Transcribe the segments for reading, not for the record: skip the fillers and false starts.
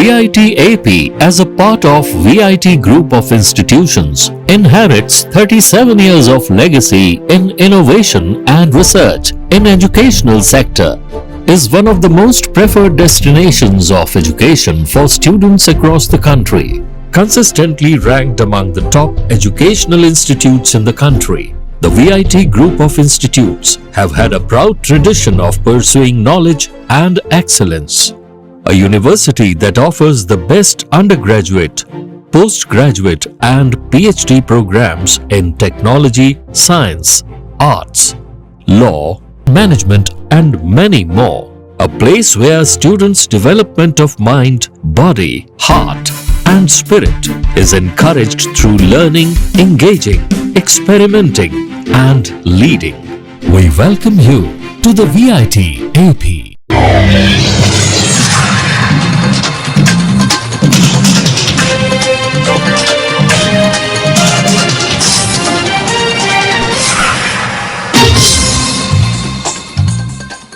VIT AP, as a part of VIT Group of Institutions, inherits 37 years of legacy in innovation and research in educational sector, is one of the most preferred destinations of education for students across the country, consistently ranked among the top educational institutes in the country. The VIT Group of Institutes have had a proud tradition of pursuing knowledge and excellence. A university that offers the best undergraduate, postgraduate and PhD programs in technology, science, arts, law, management and many more. A place where students' development of mind, body, heart and spirit is encouraged through learning, engaging, experimenting and leading. We welcome you to the VIT AP.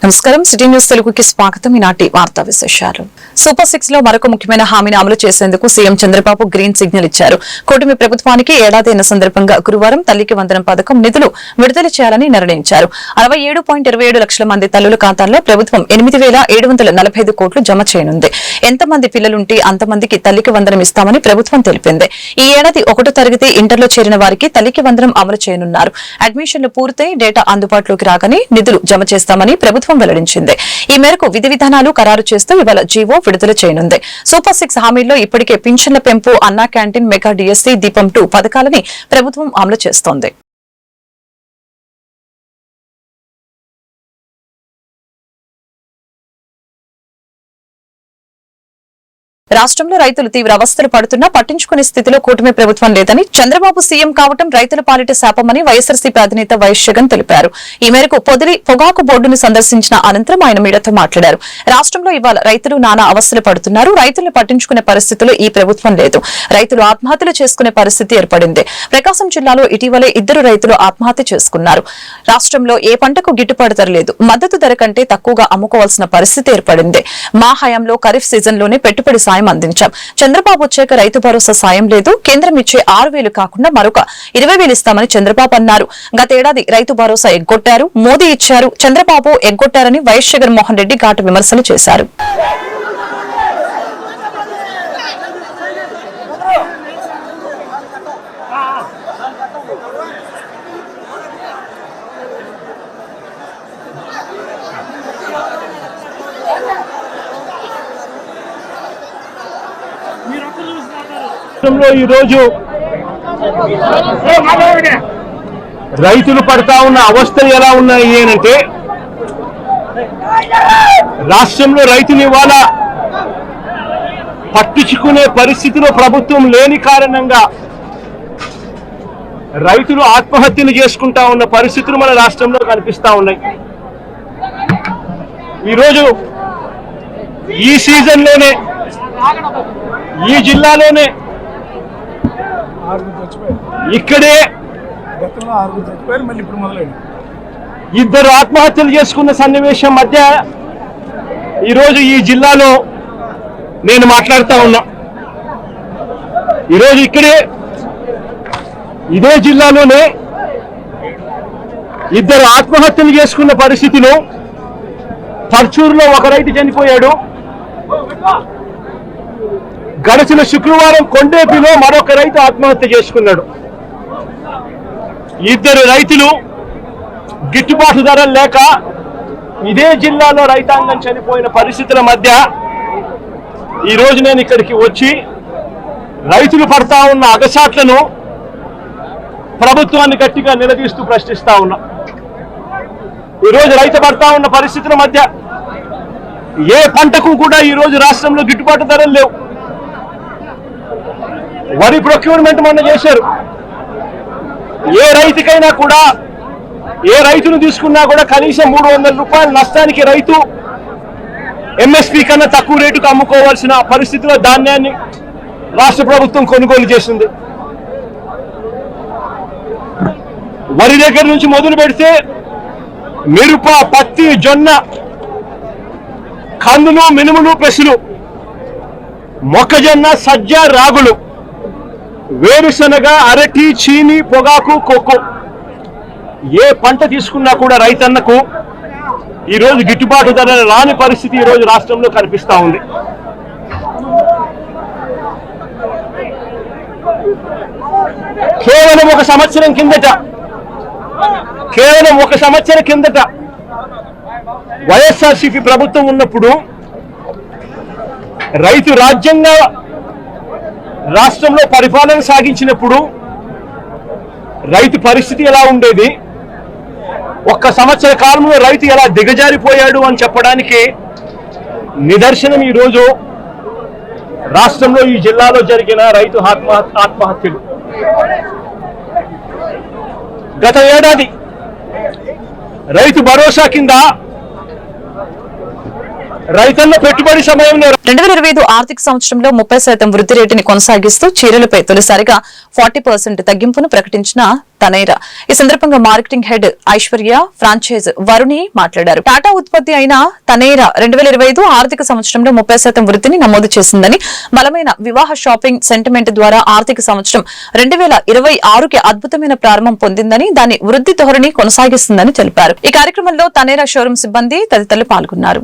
నమస్కారం. City news తెలుగుకి స్వాగతం. ఈనాటి వార్తా విశేషాలు. Super 6 లో మరొక ముఖ్యమైన హామీని అమలు చేసేందుకు సీఎం చంద్రబాబు గ్రీన్ సిగ్నల్ ఇచ్చారు. కూటమి ప్రభుత్వానికి ఏడాది అయిన సందర్భంగా గురువారం తల్లికి వందనం పథకం నిధులు విడుదల చేయాలని నిర్ణయించారు. 67.27 లక్షల మంది తల్లుల ఖాతాల్లో ప్రభుత్వం 8,745 కోట్లు జమ చేయనుంది. ఎంతమంది పిల్లలుంటే అంతమందికి తల్లికి వందనం ఇస్తామని ప్రభుత్వం తెలిపింది. ఈ ఏడాది 1వ తరగతి ఇంటర్లో చేరిన వారికి తల్లికి వందనం అమలు చేయనున్నారు. అడ్మిషన్లు పూర్తయి డేటా అందుబాటులోకి రాగానే నిధులు జమ చేస్తామని ప్రభుత్వం వెల్లడించింది. ఈ మేరకు విధి విధానాలు ఖరారు చేస్తూ ఇవాళ జీవో విడుదల చేయనుంది. సూపర్ 6 హామీల్లో ఇప్పటికే పింఛన్ల పెంపు, అన్నా క్యాంటీన్, మెగా డిఎస్సీ, దీపం 2 పథకాలని ప్రభుత్వం అమలు చేస్తోంది. రాష్ట్రంలో రైతులు తీవ్ర అవస్థలు పడుతున్నా పట్టించుకునే స్థితిలో కూటమి ప్రభుత్వం లేదని, చంద్రబాబు సీఎం కావడం రైతుల పాలిట శాపమని వైఎస్ఆర్సీపీ అధినేత వైఎస్ జగన్ తెలిపారు. ఈ మేరకు పొదిలి పొగాకు బోర్డును సందర్శించిన అనంతరం ఆయన మీడియాతో మాట్లాడారు. రాష్ట్రంలో ఇవాళ రైతులు నానా అవస్థలు పడుతున్నారు. రైతులను పట్టించుకునే పరిస్థితిలో ఈ ప్రభుత్వం లేదు. రైతులు ఆత్మహత్యలు చేసుకునే పరిస్థితి ఏర్పడింది. ప్రకాశం జిల్లాలో ఇటీవలే 2 రైతులు ఆత్మహత్య చేసుకున్నారు. రాష్ట్రంలో ఏ పంటకు గిట్టుబాటు ధర లేదు. మద్దతు ధర కంటే తక్కువగా అమ్ముకోవాల్సిన పరిస్థితి ఏర్పడింది. మా హయాంలో ఖరీఫ్ సీజన్లోనే పెట్టుబడి సాయం అందించాం. చంద్రబాబు వచ్చాక రైతు భరోసా సాయం లేదు. కేంద్రం ఇచ్చే 6,000 కాకుండా మరొక 20,000 ఇస్తామని చంద్రబాబు అన్నారు. గతేడాది రైతు భరోసా ఎగ్గొట్టారు. మోదీ ఇచ్చారు, చంద్రబాబు ఎగ్గొట్టారని వైఎస్ జగన్మోహన్ రెడ్డి ఘాటు విమర్శలు చేశారు. ఈరోజు రైతులు పడతా ఉన్న అవస్థలు ఎలా ఉన్నాయి అంటే, రాష్ట్రంలో రైతులు ఇవాళ పట్టించుకునే పరిస్థితిలో ప్రభుత్వం లేని కారణంగా రైతులు ఆత్మహత్యలు చేసుకుంటా ఉన్న పరిస్థితులు మన రాష్ట్రంలో కనిపిస్తా ఉన్నాయి. ఈరోజు ఈ సీజన్లోనే ఈ జిల్లాలోనే ఇక్కడే 2 ఆత్మహత్యలు చేసుకున్న సన్నివేశం మధ్య ఈరోజు ఈ జిల్లాలో నేను మాట్లాడుతా ఉన్నా. ఈరోజు ఇక్కడే ఇదే జిల్లాలోనే 2 ఆత్మహత్యలు చేసుకున్న పరిస్థితిలో పర్చూరులో ఒక రైతు చనిపోయాడు. గడిచిన శుక్రవారం కొండేపిలో మరొక రైతు ఆత్మహత్య చేసుకున్నాడు. 2 రైతులు గిట్టుబాటు ధరలు లేక ఇదే జిల్లాలో రైతాంగం చనిపోయిన పరిస్థితుల మధ్య ఈరోజు నేను ఇక్కడికి వచ్చి రైతులు పడతా ఉన్న అగసాట్లను ప్రభుత్వాన్ని గట్టిగా నిలదీస్తూ ప్రశ్నిస్తా ఉన్నా. ఈరోజు రైతు పడతా ఉన్న పరిస్థితుల మధ్య ఏ పంటకు కూడా ఈరోజు రాష్ట్రంలో గిట్టుబాటు ధరలు లేవు. వరి ప్రొక్యూర్మెంట్ మొన్న చేశారు. ఏ రైతుకైనా కూడా, ఏ రైతును తీసుకున్నా కూడా కనీసం 300 రూపాయల నష్టానికి రైతు ఎంఎస్పీ కన్నా తక్కువ రేటుకు అమ్ముకోవాల్సిన పరిస్థితిలో ధాన్యాన్ని రాష్ట్ర ప్రభుత్వం కొనుగోలు చేసింది. వరి దగ్గర నుంచి మొదలు పెడితే మిరప, పత్తి, జొన్న, కందులు, మినుములు, పెసలు మొక్కజొన్న, సజ్జ, రాగులు, వేరుశనగ, అరటి, చీని, పొగాకు, కోకో ఏ పంట తీసుకున్నా కూడా రైతన్నకు ఈరోజు గిట్టుబాటు ధర రాని పరిస్థితి ఈరోజు రాష్ట్రంలో కనిపిస్తూ ఉంది. కేవలం ఒక సంవత్సరం కిందట వైఎస్ఆర్సీపీ ప్రభుత్వం ఉన్నప్పుడు రైతు రాజ్యంగా రాష్ట్రంలో పరిపాలన సాగించినప్పుడు రైతు పరిస్థితి ఎలా ఉండేది, ఒక్క సంవత్సర కాలంలో రైతు ఎలా దిగజారిపోయాడు అని చెప్పడానికి నిదర్శనం ఈరోజు రాష్ట్రంలో ఈ జిల్లాలో జరిగిన రైతు ఆత్మహత్యలు. గత ఏడాది రైతు భరోసా కింద రైతన్న పెట్టుబడి సమయంలో 2025 ఆర్థిక సంవత్సరంలో 30% వృద్ధి రేటుని కొనసాగిస్తూ చీరలపై తొలిసారిగా 40% తగ్గింపును ప్రకటించిన తనేరా. ఈ సందర్భంగా మార్కెటింగ్ హెడ్ ఐశ్వర్య, ఫ్రాంచైజ్ వరుణి మాట్లాడారు. టాటా ఉత్పత్తి అయిన తనేరా 2025 ఆర్థిక సంవత్సరంలో 30% వృద్ధిని నమోదు చేసిందని, బలమైన వివాహ షాపింగ్ సెంటిమెంట్ ద్వారా ఆర్థిక సంవత్సరం 2026కి అద్భుతమైన ప్రారంభం పొందిందని, దాని వృద్ధి ధోరణి కొనసాగిస్తుందని తెలిపారు. ఈ కార్యక్రమంలో తనేరా షోరూం సిబ్బంది తదితరులు పాల్గొన్నారు.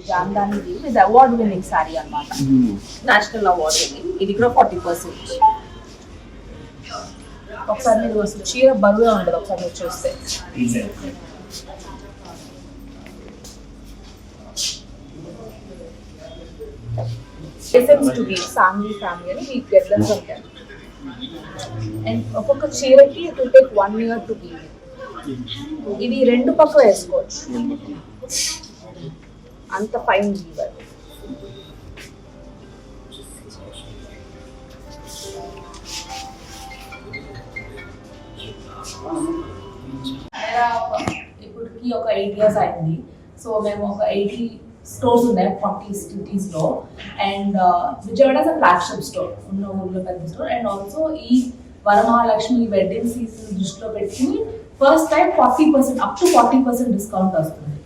జాందాని ఇది అవార్డ్ విన్నింగ్ సారీ అన్నమాట. National award winning. ఇది కూడా 40%. ఒకసారి మీరు అసలు చీర బరువుగా ఉండదు, ఒకసారి మీరు చూస్తే. టు బి ఫ్యామిలీ అని మీకు గెట్లెన్స్ ఉంటాయి. అండ్ ఒక్కొక్క చీరకి it will take 1 year to be. ఇది 2 పక్కల వేసుకోవచ్చు, అంత ఫైన్ వీవర్. ఇప్పటికి ఒక 8 years అయింది. సో మేము ఒక 80 స్టోర్స్ ఉన్నాయి 40 సిటీస్లో. అండ్ విజయవాడ ఫ్లాగ్షిప్ స్టోర్ ఉన్న ఊళ్ళో పెద్ద స్టోర్. అండ్ ఆల్సో ఈ వరమహాలక్ష్మి వెడ్డింగ్ సీజన్ దృష్టిలో పెట్టుకుని first time 40% up to 40% discount వస్తుంది.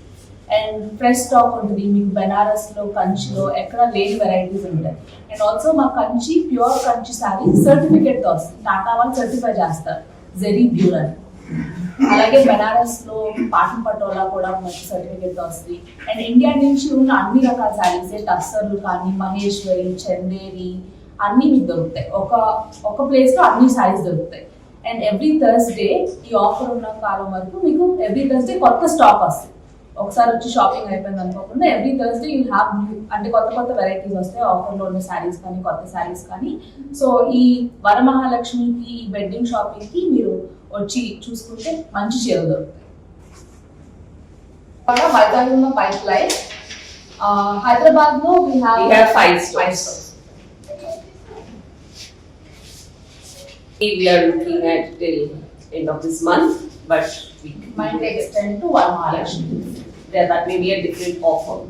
అండ్ ఫ్రెష్ స్టాక్ ఉంటుంది మీకు. బెనారస్లో, కంచిలో ఎక్కడ లేని వెరైటీస్ ఉంటాయి. అండ్ ఆల్సో మా కంచి ప్యూర్ కంచి శారీ సర్టిఫికేట్తో వస్తుంది. టాటా వాళ్ళు సర్టిఫై చేస్తారు జెరీ ప్యూర్ అని. అలాగే బెనారస్లో పాటన్ పటోలా కూడా మంచి సర్టిఫికేట్తో వస్తుంది. అండ్ ఇండియా నుంచి ఉన్న అన్ని రకాల శారీస్, టస్సర్లు కానీ, మహేశ్వరి, చందేరి అన్నీ మీకు దొరుకుతాయి. ఒక ప్లేస్లో అన్ని శారీస్ దొరుకుతాయి. అండ్ ఎవ్రీ థర్స్డే ఈ ఆఫర్ ఉన్న కాలం వరకు మీకు ఎవ్రీ థర్స్డే కొత్త స్టాక్ వస్తుంది. ఒకసారి వచ్చి షాపింగ్ అయిపోయింది అనుకోకుండా every Thursday you have new, అంటే కొత్త వెరైటీస్ వస్తాయి ఆఫర్లో ఉన్న శారీస్ కానీ, కొత్త శారీస్ కానీ. సో ఈ వరమహాలక్ష్మికి, ఈ వెడ్డింగ్ షాపింగ్కి మీరు వచ్చి చూసుకుంటే మంచి చీరలు దొరుకుతాయి. వైజాగ్ ఉన్న పైప్ లైన్, హైదరాబాద్ లో we have 5 stores. We are looking at till end of this month, but we might extend to Varamahalakshmi. that may be a different offer.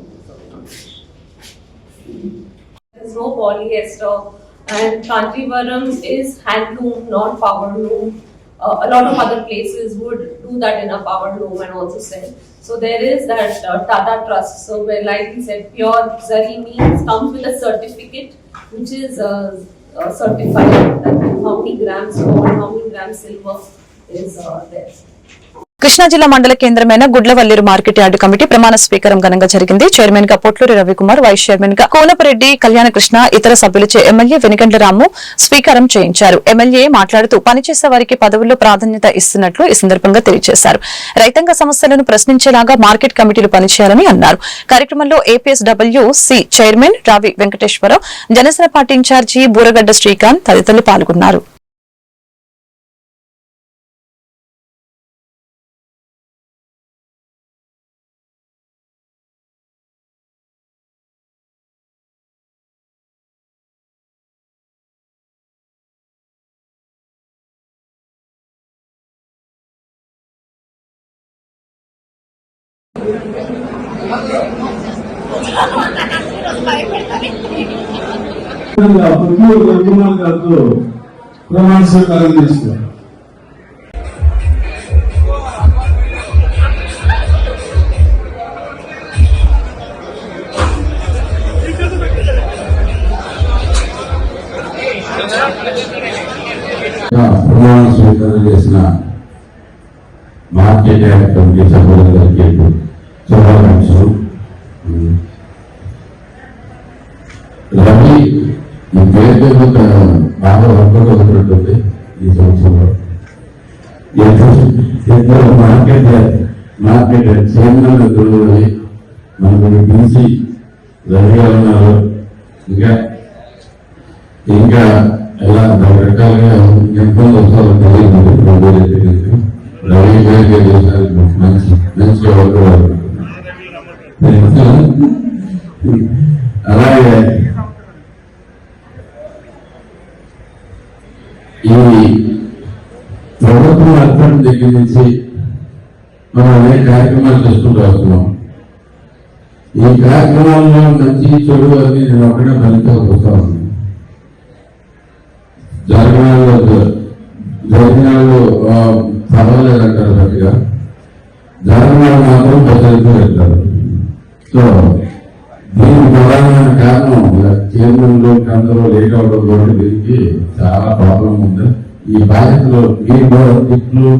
There is no polyester, and Kanchivaram is handloom, not power loom. A lot of other places would do that in a power loom and also sell. So there is that Tata Trust. So where, like we said, pure zari means comes with a certificate which is certified that how many grams gold, how many grams silver is there. Krishna జిల్లా మండల కేంద్రమైన Gudlavalleru market yard committee ప్రమాణ స్వీకారం ఘనంగా జరిగింది. Chairman గా Potluri Ravikumar, vice chairman గా కోనపరెడ్డి కళ్యాణకృష్ణ, ఇతర సభ్యులచే ఎమ్మెల్యే వెనిగండ్ల రాము స్వీకారం చేయించారు. ఎమ్మెల్యే మాట్లాడుతూ పనిచేసే వారికి పదవుల్లో ప్రాధాన్యత ఇస్తున్నట్లు ఈ సందర్భంగా తెలియజేశారు. రైతాంగ సమస్యలను ప్రశ్నించేలాగా మార్కెట్ కమిటీలు పనిచేయాలని అన్నారు. కార్యక్రమంలో APSWC చైర్మన్ రావి వెంకటేశ్వరరావు, జనసేన పార్టీ ఇన్ఛార్జి బూరగడ్డ శ్రీకాంత్ తదితరులు పాల్గొన్నారు. పొట్లూరు రవికుమార్ గారితో ప్రమాణ స్వీకారం చేస్తున్నారు. ప్రమాణ స్వీకారం చేసిన మార్కెట్ యార్డ్ కమిటీ సభ్యులందరికీ శుభాకాంక్షలు. రవి ఈ పేరు బాగా వర్కౌట్ అవుతున్నట్టుంది ఈ సంవత్సరంలో. మార్కెట్ చైర్మన్ రవి, మనకు బీసీ రవి గారు ఉన్నారు. ఇంకా ఎలా రకరకాలుగా ఎంతో వస్తారో తెలియదు. రవి గారికి మంచి వర్క్. అలాగే ఈ ప్రభుత్వం ఏర్పడిన దగ్గర నుంచి మనం అనేక కార్యక్రమాలు చేసుకుంటూ వస్తున్నాం. ఈ కార్యక్రమాల్లో మంచి చెడు అని నేను ఒక్కడే ఫలితాలు వస్తా ఉన్నాను. జరిగినాళ్ళు పర్వాలేదంటారు, గట్టిగా జరిగినాళ్ళు మాత్రం ప్రజలతో వెళ్తారు. సో దీనికి ప్రధానమైన కారణం చైర్మన్లు అందరూ లేట్ అవడం కూడా దీనికి చాలా ప్రాబ్లం ఉంది. ఈ బాధ్యతలు మీరు కూడా తిట్లు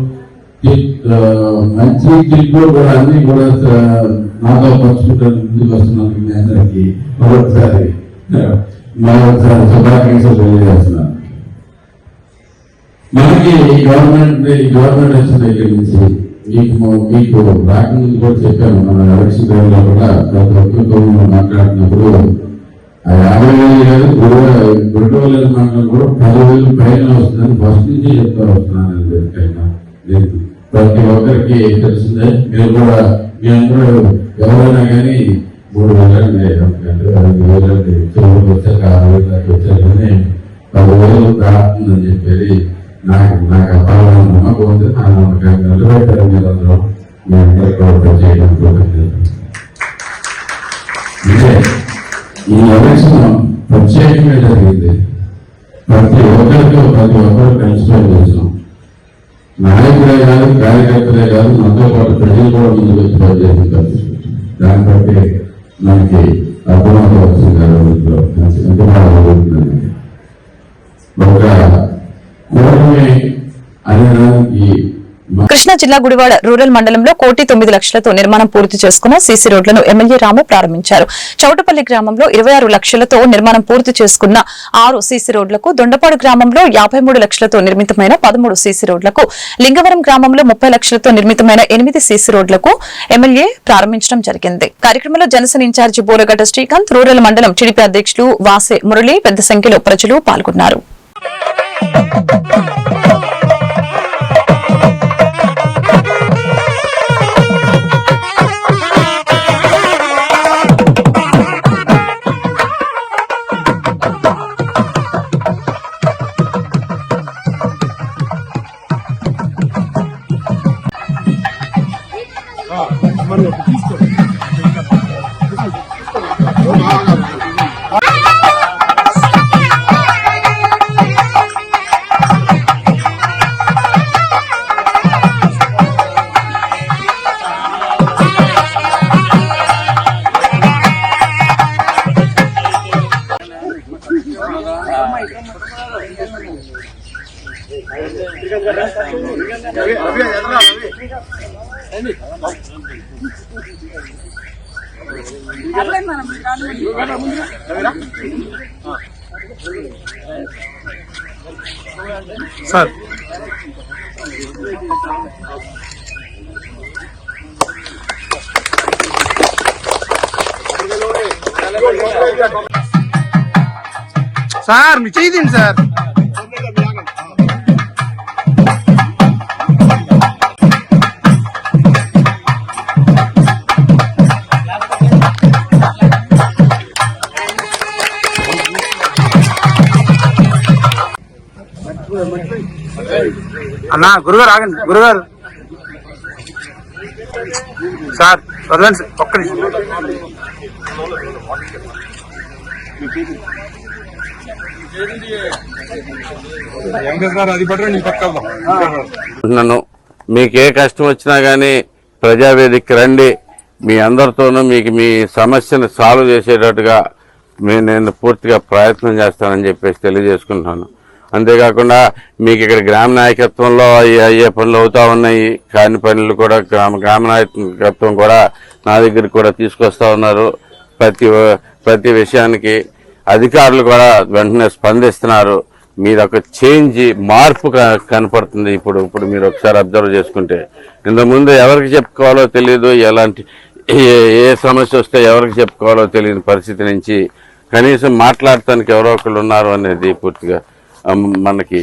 మంచి తిట్లు కూడా అన్ని కూడా నాతో పంచుకుంటారు. ముందుకు వస్తున్నందుకు మీ అందరికీ మరొకసారి శుభాకాంక్షలు తెలియజేస్తున్నాను. మనకి గవర్నమెంట్ వచ్చిన దగ్గర నుంచి మీకు రాకముందు కూడా చెప్పాను. మన ఎలక్షన్ టైంలో కూడా ప్రతి ఒక్కరితో మాట్లాడినప్పుడు 50,000 కాదు, 2,000 మాటలు కూడా 10,000 పైన వస్తుందని ఫస్ట్ నుంచి చెప్తా వస్తున్నాను. ప్రతి ఒక్కరికి తెలిసిందే. మీరు కూడా మీ అందరూ ఎవరైనా కానీ 3,000 5,000 చెరువులు వచ్చాక 6,000 వచ్చారు కానీ 10,000 రాస్తుందని చెప్పేది నాకు అపారమైన నమ్మకం ఉంది. ఆ నమ్మకాన్ని నిలబెట్టారు మీరందరూ. మీ అందరికీ కూడా చేయడం అంటే ఈ ఎలక్షన్ ప్రత్యేకంగా జరిగింది. ప్రతి ఒక్కరు కలిసిపోయి చేసినాం. నాయకులే కాదు, కార్యకర్తలే కాదు, మనతో పాటు ప్రజలు కూడా ముందుకు వచ్చి పనిచేసిన పరిస్థితి. దాన్ని బట్టి మనకి అర్థమంతా వచ్చింది. ఎంత బాగా జరుగుతుందండి. ఒక కూటమి అనేదానికి కృష్ణా జిల్లా గుడివాడ రూరల్ మండలంలో 1,09,00,000తో నిర్మాణం పూర్తి చేసుకున్న సీసీ రోడ్లను ఎమ్మెల్యే రాము ప్రారంభించారు. చౌటపల్లి గ్రామంలో 26 లక్షలతో నిర్మాణం పూర్తి చేసుకున్న 6 సీసీ రోడ్లకు, దొండపాడు గ్రామంలో 53 లక్షలతో నిర్మితమైన 13 సీసీ రోడ్లకు, లింగవరం గ్రామంలో 30 లక్షలతో నిర్మితమైన 8 సీసీ రోడ్లకు ఎమ్మెల్యే ప్రారంభించడం జరిగింది. కార్యక్రమంలో జనసేన ఇన్ఛార్జి బూరగడ్డ శ్రీకాంత్, రూరల్ మండలం టీడీపీ అధ్యక్షులు వాసే మురళి, పెద్ద సంఖ్యలో ప్రజలు పాల్గొన్నారు. రవి సార్ సార్ మీ చేయండి సార్. అన్నా గురుగారు ఆగండి గురుగారు. సార్ వదలండి సార్ ఒక్క నిమిషం. నన్ను మీకు ఏ కష్టం వచ్చినా గానీ ప్రజావేదిక రండి, మీ అందరితోనూ మీకు మీ సమస్యను సాల్వ్ చేసేటట్టుగా నేను పూర్తిగా ప్రయత్నం చేస్తానని చెప్పేసి తెలియజేసుకుంటున్నాను. అంతేకాకుండా మీకు ఇక్కడ గ్రామ నాయకత్వంలో అయ్యే పనులు అవుతా ఉన్నాయి, కాని పనులు కూడా గ్రామ నాయకత్వం కూడా నా దగ్గరికి కూడా తీసుకొస్తా ఉన్నారు. ప్రతి విషయానికి అధికారులు కూడా వెంటనే స్పందిస్తున్నారు. మీరు ఒక మార్పు కనపడుతుంది. ఇప్పుడు మీరు ఒకసారి అబ్జర్వ్ చేసుకుంటే ఇంతకుముందు ఎవరికి చెప్పుకోవాలో తెలియదు, ఏ సమస్య వస్తే ఎవరికి చెప్పుకోవాలో తెలియని పరిస్థితి నుంచి కనీసం మాట్లాడటానికి ఎవరో ఒకళ్ళు ఉన్నారు అనేది పూర్తిగా మనకి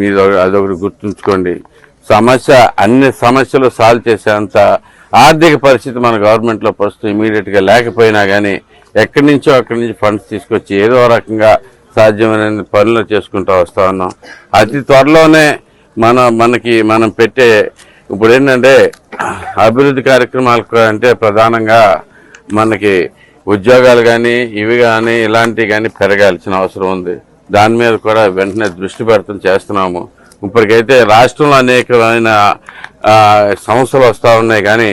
మీరు అదొకటి గుర్తుంచుకోండి. అన్ని సమస్యలు సాల్వ్ చేసేంత ఆర్థిక పరిస్థితి మన గవర్నమెంట్లో ప్రస్తుతం ఇమీడియట్ గా లేకపోయినా కానీ అక్కడి నుంచి ఫండ్స్ తీసుకొచ్చి ఏదో రకంగా సాధ్యమైన పనులు చేసుకుంటూ వస్తా ఉన్నాం. అతి త్వరలోనే మనం పెట్టే ఇప్పుడు ఏంటంటే అభివృద్ధి కార్యక్రమాలు అంటే ప్రధానంగా మనకి ఉద్యోగాలు కానీ ఇవి కానీ ఇలాంటివి కానీ పెరగాల్సిన అవసరం ఉంది. దాని మీద కూడా వెంటనే దృష్టి పెడతాం చేస్తున్నాము. ఇప్పటికైతే రాష్ట్రంలో అనేకమైన సమస్యలు వస్తూ ఉన్నాయి, కానీ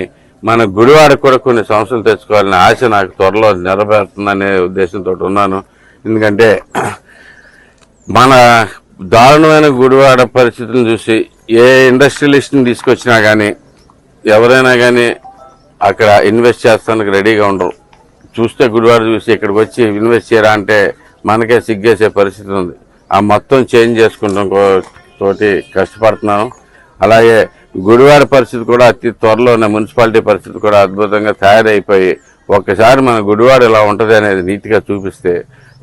మన గుడివాడకు కూడా కొన్ని సమస్యలు తెచ్చుకోవాలనే ఆశ నాకు త్వరలో నెరవేరుతుందనే ఉద్దేశంతో ఉన్నాను. ఎందుకంటే మన దారుణమైన గుడివాడ పరిస్థితులను చూసి ఏ ఇండస్ట్రియలిస్ట్ని తీసుకొచ్చినా కానీ ఎవరైనా కానీ అక్కడ ఇన్వెస్ట్ చేస్తానికి రెడీగా ఉండరు. చూస్తే గుడివాడ చూసి ఇక్కడికి వచ్చి ఇన్వెస్ట్ చేయరా అంటే మనకే సిగ్గేసే పరిస్థితి ఉంది. ఆ మొత్తం చేంజ్ చేసుకుంటాం తోటి కష్టపడుతున్నాను. అలాగే గుడివాడ పరిస్థితి కూడా అతి త్వరలోనే మున్సిపాలిటీ పరిస్థితి కూడా అద్భుతంగా తయారైపోయి ఒక్కసారి మన గుడివాడ ఎలా ఉంటుంది అనేది నీట్గా చూపిస్తే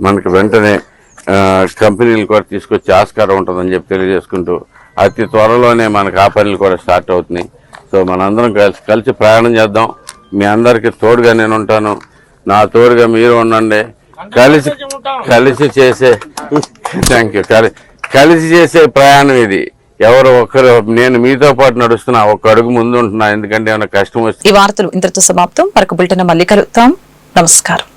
మనకి వెంటనే కంపెనీలు కూడా తీసుకొచ్చే ఆస్కారం ఉంటుందని చెప్పి తెలియజేసుకుంటూ అతి త్వరలోనే మనకు ఆ పనులు కూడా స్టార్ట్ అవుతున్నాయి. సో మనందరం కలిసి ప్రయాణం చేద్దాం. మీ అందరికీ తోడుగా నేను ఉంటాను, నా తోడుగా మీరు ఉండండి. కలిసి చేసే కలిసి చేసే ప్రయాణం ఇది. ఎవరు ఒకరు నేను మీతో పాటు నడుస్తున్నా, ఒక్క అడుగు ముందు ఉంటున్నా. ఎందుకంటే ఏమైనా కష్టం వస్తే. ఈ వార్తలు ఇంతటితో సమాప్తం. మరొక బులెటిన్ మళ్ళీ కలుద్దాం. నమస్కారం.